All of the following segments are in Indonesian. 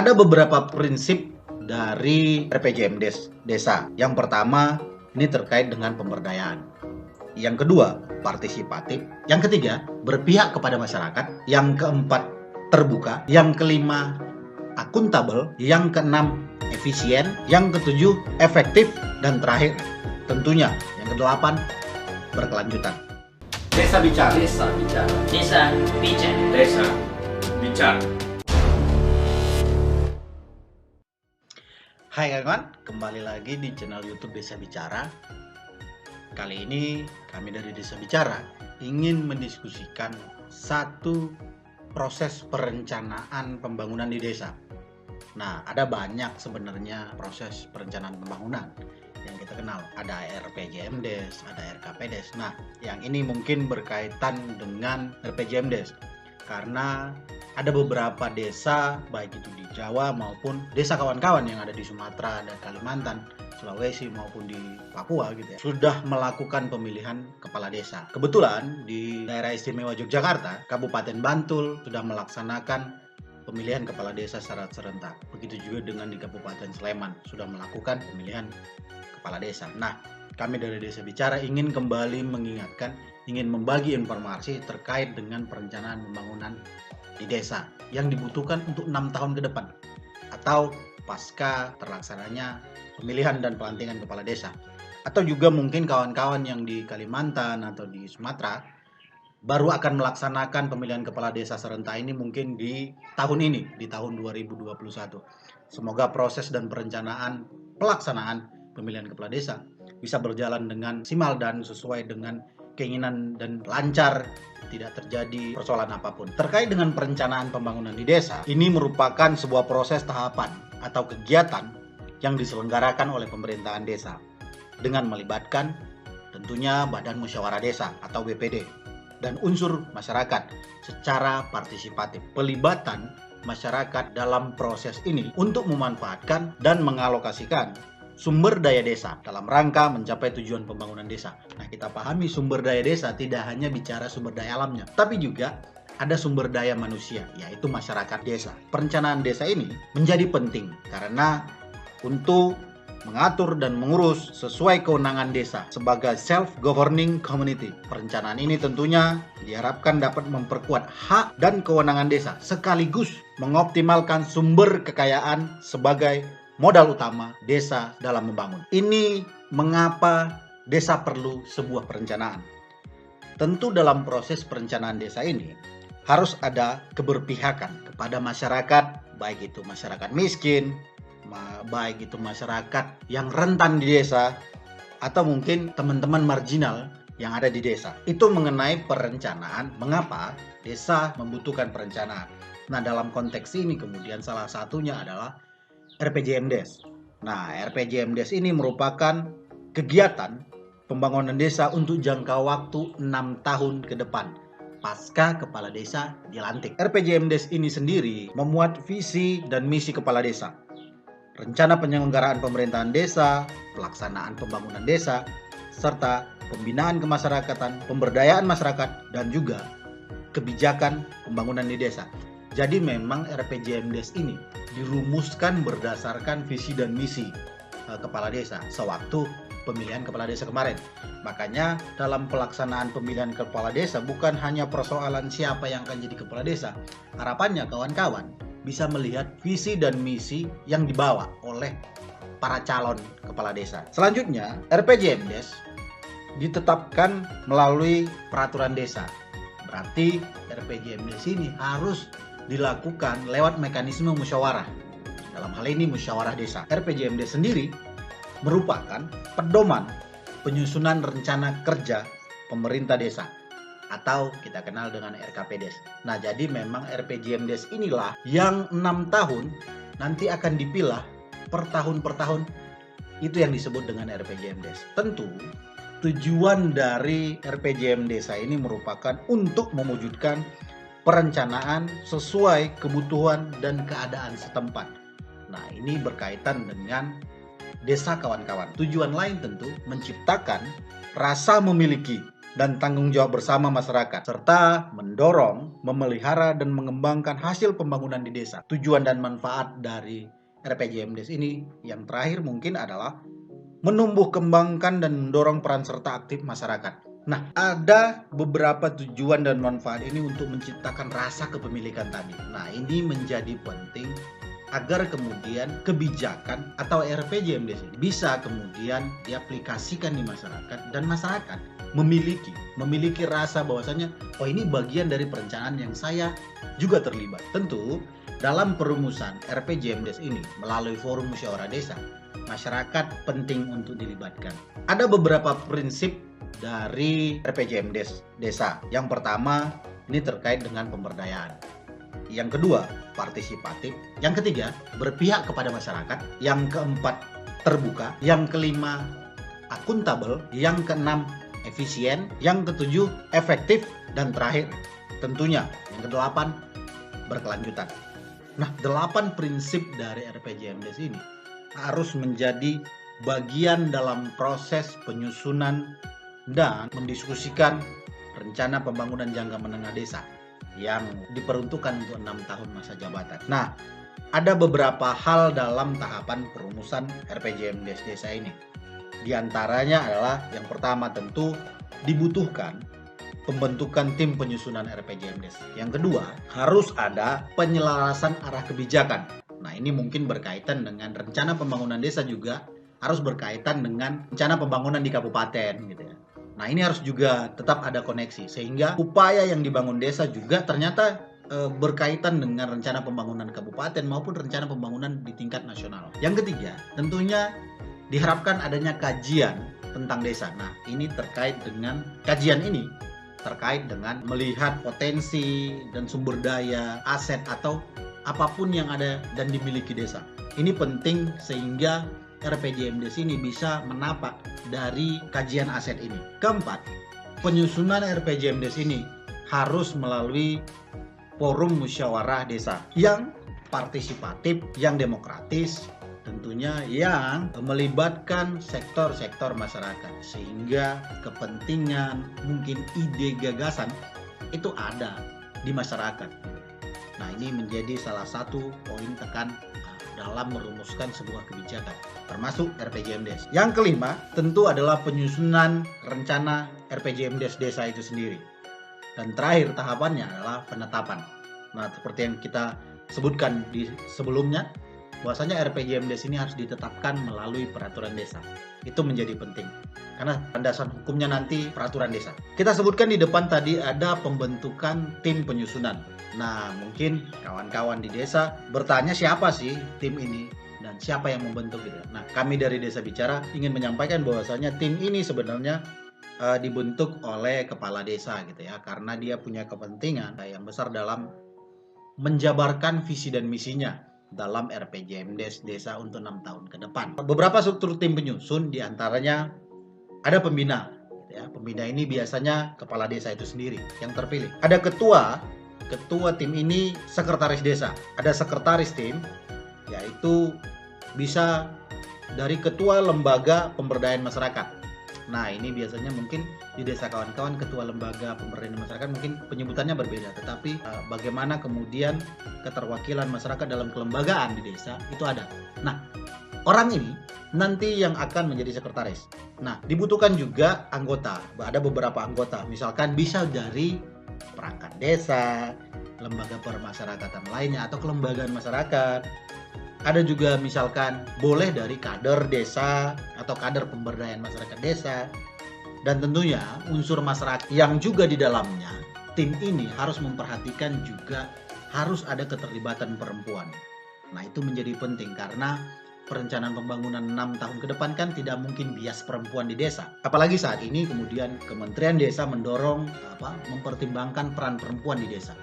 Ada beberapa prinsip dari RPJM Desa. Yang pertama, ini terkait dengan pemberdayaan. Yang kedua, partisipatif. Yang ketiga, berpihak kepada masyarakat. Yang keempat, terbuka. Yang kelima, akuntabel. Yang keenam, efisien. Yang ketujuh, efektif. Dan terakhir, tentunya, yang kedelapan, berkelanjutan. Desa bicara. Desa bicara. Desa bicara. Desa bicara. Hai kawan, kembali lagi di channel YouTube Desa Bicara. Kali ini kami dari Desa Bicara ingin mendiskusikan satu proses perencanaan pembangunan di desa. Nah, ada banyak sebenarnya proses perencanaan pembangunan yang kita kenal. Ada RPJMDes, ada RKPDes. Nah, yang ini mungkin berkaitan dengan RPJMDes karena ada beberapa desa, baik itu di Jawa maupun desa kawan-kawan yang ada di Sumatera dan Kalimantan, Sulawesi maupun di Papua gitu ya, sudah melakukan pemilihan kepala desa. Kebetulan di daerah istimewa Yogyakarta, Kabupaten Bantul sudah melaksanakan pemilihan kepala desa secara serentak. Begitu juga dengan di Kabupaten Sleman sudah melakukan pemilihan kepala desa. Nah, kami dari Desa Bicara ingin kembali mengingatkan, ingin membagi informasi terkait dengan perencanaan pembangunan di desa yang dibutuhkan untuk 6 tahun ke depan atau pasca terlaksananya pemilihan dan pelantikan kepala desa, atau juga mungkin kawan-kawan yang di Kalimantan atau di Sumatera baru akan melaksanakan pemilihan kepala desa serentak ini mungkin di tahun ini, di tahun 2021. Semoga proses dan perencanaan pelaksanaan pemilihan kepala desa bisa berjalan dengan maksimal dan sesuai dengan keinginan dan lancar, tidak terjadi persoalan apapun. Terkait dengan perencanaan pembangunan di desa, ini merupakan sebuah proses tahapan atau kegiatan yang diselenggarakan oleh pemerintahan desa dengan melibatkan tentunya Badan Musyawarah Desa atau BPD dan unsur masyarakat secara partisipatif. Pelibatan masyarakat dalam proses ini untuk memanfaatkan dan mengalokasikan sumber daya desa dalam rangka mencapai tujuan pembangunan desa. Nah, kita pahami sumber daya desa tidak hanya bicara sumber daya alamnya, tapi juga ada sumber daya manusia, yaitu masyarakat desa. Perencanaan desa ini menjadi penting karena untuk mengatur dan mengurus sesuai kewenangan desa sebagai self-governing community. Perencanaan ini tentunya diharapkan dapat memperkuat hak dan kewenangan desa sekaligus mengoptimalkan sumber kekayaan sebagai modal utama desa dalam membangun. Ini mengapa desa perlu sebuah perencanaan. Tentu dalam proses perencanaan desa ini harus ada keberpihakan kepada masyarakat, baik itu masyarakat miskin, baik itu masyarakat yang rentan di desa, atau mungkin teman-teman marginal yang ada di desa. Itu mengenai perencanaan, mengapa desa membutuhkan perencanaan. Nah, dalam konteks ini kemudian salah satunya adalah RPJMDes. Nah, RPJMDes ini merupakan kegiatan pembangunan desa untuk jangka waktu 6 tahun ke depan pasca kepala desa dilantik. RPJMDes ini sendiri memuat visi dan misi kepala desa, rencana penyelenggaraan pemerintahan desa, pelaksanaan pembangunan desa, serta pembinaan kemasyarakatan, pemberdayaan masyarakat, dan juga kebijakan pembangunan di desa. Jadi memang RPJMDes ini dirumuskan berdasarkan visi dan misi kepala desa sewaktu pemilihan kepala desa kemarin. Makanya dalam pelaksanaan pemilihan kepala desa bukan hanya persoalan siapa yang akan jadi kepala desa. Harapannya kawan-kawan bisa melihat visi dan misi yang dibawa oleh para calon kepala desa. Selanjutnya, RPJMDes ditetapkan melalui peraturan desa. Berarti RPJMDes ini harus dilakukan lewat mekanisme musyawarah. Dalam hal ini musyawarah desa. RPJMDes sendiri merupakan pedoman penyusunan rencana kerja pemerintah desa atau kita kenal dengan RKPDes. Nah, jadi memang RPJMDes inilah yang 6 tahun nanti akan dipilah per tahun. Itu yang disebut dengan RPJMDes. Tentu tujuan dari RPJM desa ini merupakan untuk mewujudkan perencanaan sesuai kebutuhan dan keadaan setempat. Nah, ini berkaitan dengan desa kawan-kawan. Tujuan lain tentu menciptakan rasa memiliki dan tanggung jawab bersama masyarakat, serta mendorong, memelihara, dan mengembangkan hasil pembangunan di desa. Tujuan dan manfaat dari RPJMDes ini yang terakhir mungkin adalah menumbuh kembangkan dan mendorong peran serta aktif masyarakat. Nah, ada beberapa tujuan dan manfaat ini untuk menciptakan rasa kepemilikan tadi. Nah, ini menjadi penting agar kemudian kebijakan atau RPJMDes ini bisa kemudian diaplikasikan di masyarakat dan masyarakat memiliki rasa bahwasanya oh ini bagian dari perencanaan yang saya juga terlibat. Tentu dalam perumusan RPJMDes ini melalui forum musyawarah desa, masyarakat penting untuk dilibatkan. Ada beberapa prinsip dari RPJMDes desa. Yang pertama, ini terkait dengan pemberdayaan. Yang kedua, partisipatif. Yang ketiga, berpihak kepada masyarakat. Yang keempat, terbuka. Yang kelima, akuntabel. Yang keenam, efisien. Yang ketujuh, efektif. Dan terakhir, tentunya yang kedelapan, berkelanjutan. Nah, 8 prinsip dari RPJMDes ini harus menjadi bagian dalam proses penyusunan dan mendiskusikan rencana pembangunan jangka menengah desa yang diperuntukkan untuk 6 tahun masa jabatan. Nah, ada beberapa hal dalam tahapan perumusan RPJMDes desa ini. Di antaranya adalah yang pertama tentu dibutuhkan pembentukan tim penyusunan RPJMDes. Yang kedua, harus ada penyelarasan arah kebijakan. Nah, ini mungkin berkaitan dengan rencana pembangunan desa juga harus berkaitan dengan rencana pembangunan di kabupaten gitu ya. Nah, ini harus juga tetap ada koneksi sehingga upaya yang dibangun desa juga ternyata berkaitan dengan rencana pembangunan kabupaten maupun rencana pembangunan di tingkat nasional. Yang ketiga, tentunya diharapkan adanya kajian tentang desa. Nah, ini terkait dengan kajian ini terkait dengan melihat potensi dan sumber daya, aset atau apapun yang ada dan dimiliki desa. Ini penting sehingga RPJMDes ini bisa menapak dari kajian aset ini. Keempat, penyusunan RPJMDes ini harus melalui forum musyawarah desa yang partisipatif, yang demokratis, tentunya yang melibatkan sektor-sektor masyarakat sehingga kepentingan, mungkin ide gagasan itu ada di masyarakat. Nah, ini menjadi salah satu poin tekan dalam merumuskan sebuah kebijakan, termasuk RPJMDes. Yang kelima, tentu adalah penyusunan rencana RPJMDes desa itu sendiri. Dan terakhir tahapannya adalah penetapan. Nah, seperti yang kita sebutkan di sebelumnya, bahwasanya RPJMDes ini harus ditetapkan melalui peraturan desa. Itu menjadi penting, karena landasan hukumnya nanti peraturan desa. Kita sebutkan di depan tadi ada pembentukan tim penyusunan. Nah, mungkin kawan-kawan di desa bertanya siapa sih tim ini dan siapa yang membentuk gitu. Nah, kami dari Desa Bicara ingin menyampaikan bahwasanya tim ini sebenarnya dibentuk oleh kepala desa gitu ya, karena dia punya kepentingan yang besar dalam menjabarkan visi dan misinya dalam RPJMDes desa untuk 6 tahun ke depan. Beberapa struktur tim penyusun diantaranya ada pembina gitu ya. Pembina ini biasanya kepala desa itu sendiri yang terpilih. Ada ketua tim ini sekretaris desa. Ada sekretaris tim, yaitu bisa dari ketua lembaga pemberdayaan masyarakat. Nah, ini biasanya mungkin di desa kawan-kawan ketua lembaga pemberdayaan masyarakat mungkin penyebutannya berbeda, tetapi bagaimana kemudian keterwakilan masyarakat dalam kelembagaan di desa itu ada. Nah, orang ini nanti yang akan menjadi sekretaris. Nah, dibutuhkan juga anggota. Ada beberapa anggota, misalkan bisa dari perangkat desa, lembaga permasyarakatan lainnya atau kelembagaan masyarakat. Ada juga misalkan boleh dari kader desa atau kader pemberdayaan masyarakat desa. Dan tentunya unsur masyarakat yang juga di dalamnya tim ini harus memperhatikan juga harus ada keterlibatan perempuan. Nah, itu menjadi penting karena perencanaan pembangunan 6 tahun ke depan kan tidak mungkin bias perempuan di desa. Apalagi saat ini kemudian Kementerian Desa mendorong mempertimbangkan peran perempuan di desa.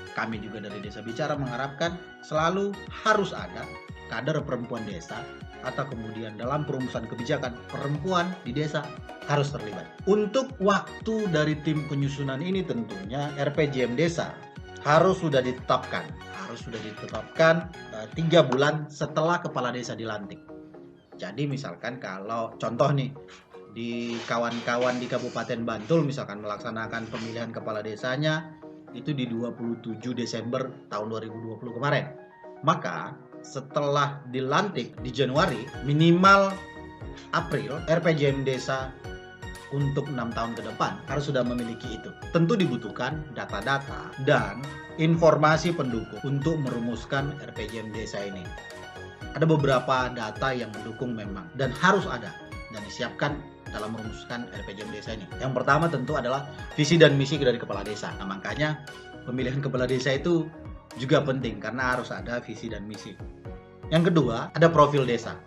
Kami juga dari Desa Bicara mengharapkan selalu harus ada kader perempuan desa atau kemudian dalam perumusan kebijakan perempuan di desa harus terlibat. Untuk waktu dari tim penyusunan ini tentunya RPJM desa harus sudah ditetapkan 3 bulan setelah kepala desa dilantik. Jadi misalkan kalau contoh nih di kawan-kawan di Kabupaten Bantul misalkan melaksanakan pemilihan kepala desanya itu di 27 Desember tahun 2020 kemarin. Maka setelah dilantik di Januari, minimal April, RPJM Desa untuk 6 tahun ke depan harus sudah memiliki itu. Tentu dibutuhkan data-data dan informasi pendukung untuk merumuskan RPJM Desa ini. Ada beberapa data yang mendukung memang dan harus ada dan disiapkan dalam merumuskan RPJM Desa ini. Yang pertama tentu adalah visi dan misi dari kepala desa. Nah, makanya pemilihan kepala desa itu juga penting karena harus ada visi dan misi. Yang kedua, ada profil desa.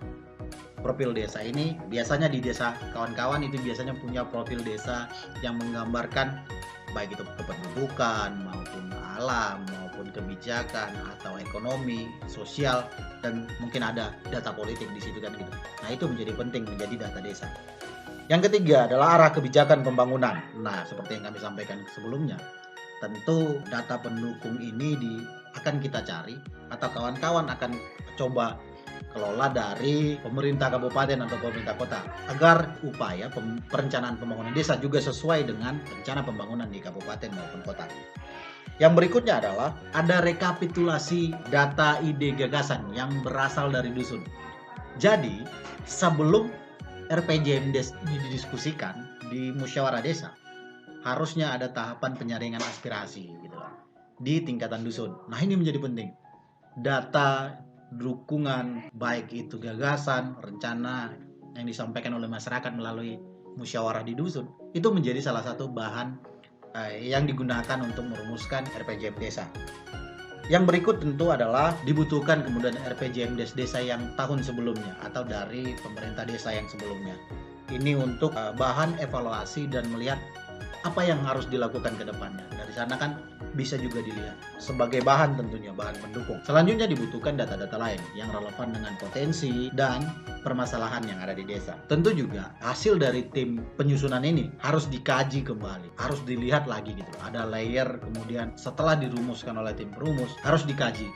Profil desa ini biasanya di desa kawan-kawan itu biasanya punya profil desa yang menggambarkan baik itu kependudukan maupun alam maupun kebijakan atau ekonomi, sosial dan mungkin ada data politik di situ kan gitu. Nah, itu menjadi penting menjadi data desa. Yang ketiga adalah arah kebijakan pembangunan. Nah, seperti yang kami sampaikan sebelumnya, tentu data pendukung ini akan kita cari atau kawan-kawan akan coba kelola dari pemerintah kabupaten atau pemerintah kota agar upaya perencanaan pembangunan desa juga sesuai dengan rencana pembangunan di kabupaten maupun kota. Yang berikutnya adalah ada rekapitulasi data ide gagasan yang berasal dari dusun. Jadi sebelum RPJM didiskusikan di musyawarah desa harusnya ada tahapan penyaringan aspirasi gitu di tingkatan dusun. Nah, ini menjadi penting. Data dukungan baik itu gagasan, rencana yang disampaikan oleh masyarakat melalui musyawarah di dusun itu menjadi salah satu bahan yang digunakan untuk merumuskan RPJM desa. Yang berikut tentu adalah dibutuhkan kemudian RPJM desa yang tahun sebelumnya atau dari pemerintah desa yang sebelumnya. Ini untuk bahan evaluasi dan melihat apa yang harus dilakukan ke depannya. Dari sana kan bisa juga dilihat sebagai bahan tentunya, bahan pendukung. Selanjutnya dibutuhkan data-data lain yang relevan dengan potensi dan permasalahan yang ada di desa. Tentu juga hasil dari tim penyusunan ini harus dikaji kembali, harus dilihat lagi gitu. Ada layer kemudian setelah dirumuskan oleh tim perumus harus dikaji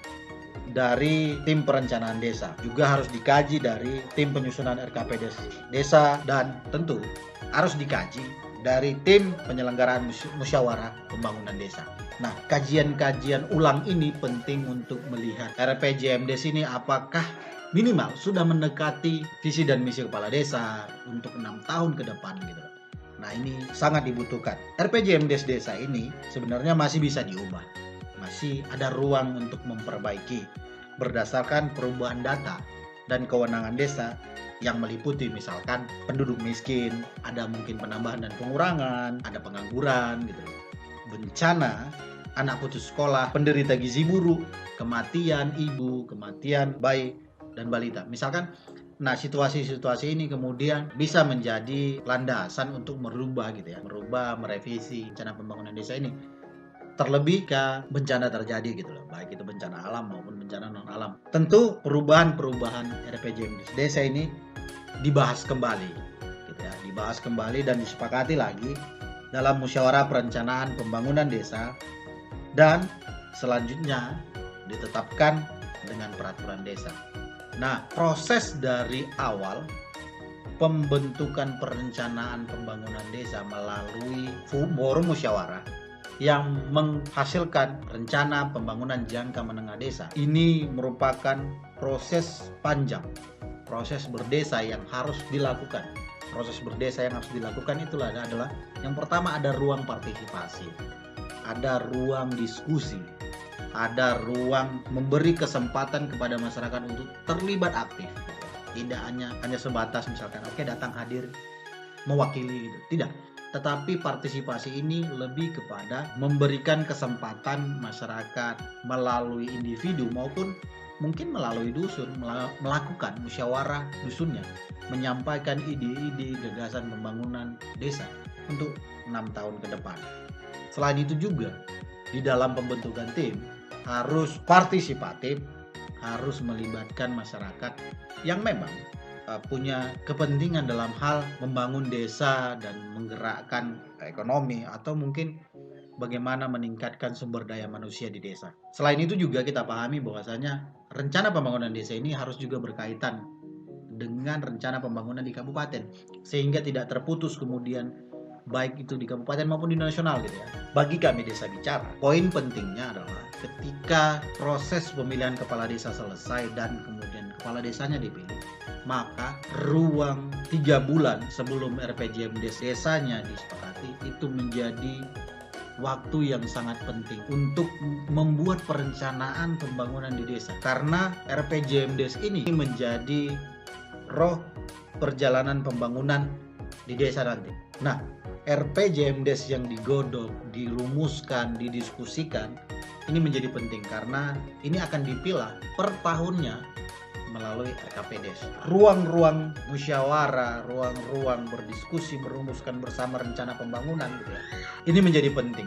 dari tim perencanaan desa, juga harus dikaji dari tim penyusunan RKP desa dan tentu harus dikaji dari tim penyelenggaraan musyawarah pembangunan desa. Nah, kajian-kajian ulang ini penting untuk melihat RPJM Desa ini apakah minimal sudah mendekati visi dan misi kepala desa untuk 6 tahun ke depan gitu. Nah, ini sangat dibutuhkan. RPJM desa ini sebenarnya masih bisa diubah. Masih ada ruang untuk memperbaiki berdasarkan perubahan data dan kewenangan desa yang meliputi misalkan penduduk miskin, ada mungkin penambahan dan pengurangan, ada pengangguran gitu, bencana, anak putus sekolah, penderita gizi buruk, kematian ibu, kematian bayi dan balita. Misalkan, nah situasi-situasi ini kemudian bisa menjadi landasan untuk merubah gitu ya, merevisi rencana pembangunan desa ini. Terlebih ke bencana terjadi gitu loh, baik itu bencana alam maupun bencana non alam. Tentu perubahan RPJM desa ini dibahas kembali gitu ya, dibahas kembali dan disepakati lagi dalam musyawarah perencanaan pembangunan desa dan selanjutnya ditetapkan dengan peraturan desa. Nah, proses dari awal pembentukan perencanaan pembangunan desa melalui forum musyawarah yang menghasilkan rencana pembangunan jangka menengah desa. Ini merupakan proses panjang, proses berdesa yang harus dilakukan. Proses berdesa yang harus dilakukan itulah adalah yang pertama ada ruang partisipasi, ada ruang diskusi, ada ruang memberi kesempatan kepada masyarakat untuk terlibat aktif. Tidak hanya sebatas misalkan oke datang hadir mewakili gitu. Tidak. Tetapi partisipasi ini lebih kepada memberikan kesempatan masyarakat melalui individu maupun mungkin melalui dusun melakukan musyawarah dusunnya, menyampaikan ide-ide gagasan pembangunan desa untuk 6 tahun ke depan. Selain itu juga di dalam pembentukan tim harus partisipatif, harus melibatkan masyarakat yang memang punya kepentingan dalam hal membangun desa dan menggerakkan ekonomi atau mungkin bagaimana meningkatkan sumber daya manusia di desa. Selain itu juga kita pahami bahwasanya rencana pembangunan desa ini harus juga berkaitan dengan rencana pembangunan di kabupaten, sehingga tidak terputus kemudian baik itu di kabupaten maupun di nasional gitu ya. Bagi kami Desa Bicara, poin pentingnya adalah ketika proses pemilihan kepala desa selesai dan kemudian kepala desanya dipilih, maka ruang 3 bulan sebelum RPJMDes desanya disepakati itu menjadi waktu yang sangat penting untuk membuat perencanaan pembangunan di desa, karena RPJMDes ini menjadi roh perjalanan pembangunan di desa nanti. Nah, RPJMDes yang digodok, dirumuskan, didiskusikan ini menjadi penting karena ini akan dipilah per tahunnya melalui RKPDes. Ruang-ruang musyawarah, ruang-ruang berdiskusi, merumuskan bersama rencana pembangunan gitu ya. Ini menjadi penting.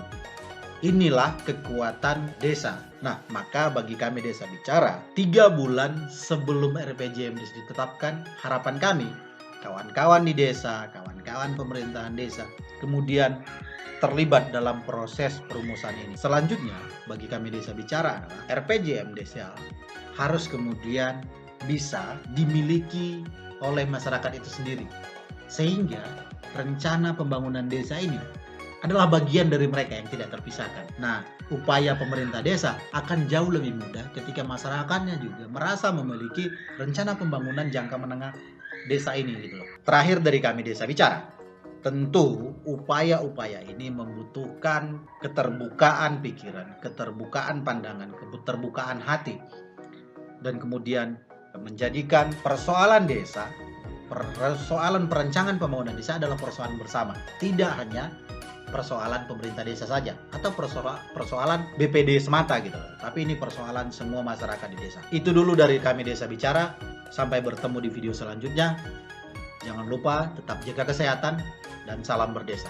Inilah kekuatan desa. Nah, maka bagi kami Desa Bicara, 3 bulan sebelum RPJMDes ditetapkan, harapan kami, kawan-kawan di desa, kawan-kawan pemerintahan desa, kemudian terlibat dalam proses perumusan ini. Selanjutnya, bagi kami Desa Bicara adalah RPJMDes harus kemudian bisa dimiliki oleh masyarakat itu sendiri. Sehingga rencana pembangunan desa ini adalah bagian dari mereka yang tidak terpisahkan. Nah, upaya pemerintah desa akan jauh lebih mudah ketika masyarakatnya juga merasa memiliki rencana pembangunan jangka menengah desa ini gitu loh. Terakhir dari kami Desa Bicara, tentu upaya-upaya ini membutuhkan keterbukaan pikiran, keterbukaan pandangan, keterbukaan hati, dan kemudian menjadikan persoalan desa, persoalan perencanaan pembangunan desa adalah persoalan bersama, tidak hanya persoalan pemerintah desa saja atau persoalan BPD semata gitu, tapi ini persoalan semua masyarakat di desa. Itu dulu dari kami Desa Bicara. Sampai bertemu di video selanjutnya. Jangan lupa tetap jaga kesehatan dan salam berdesa.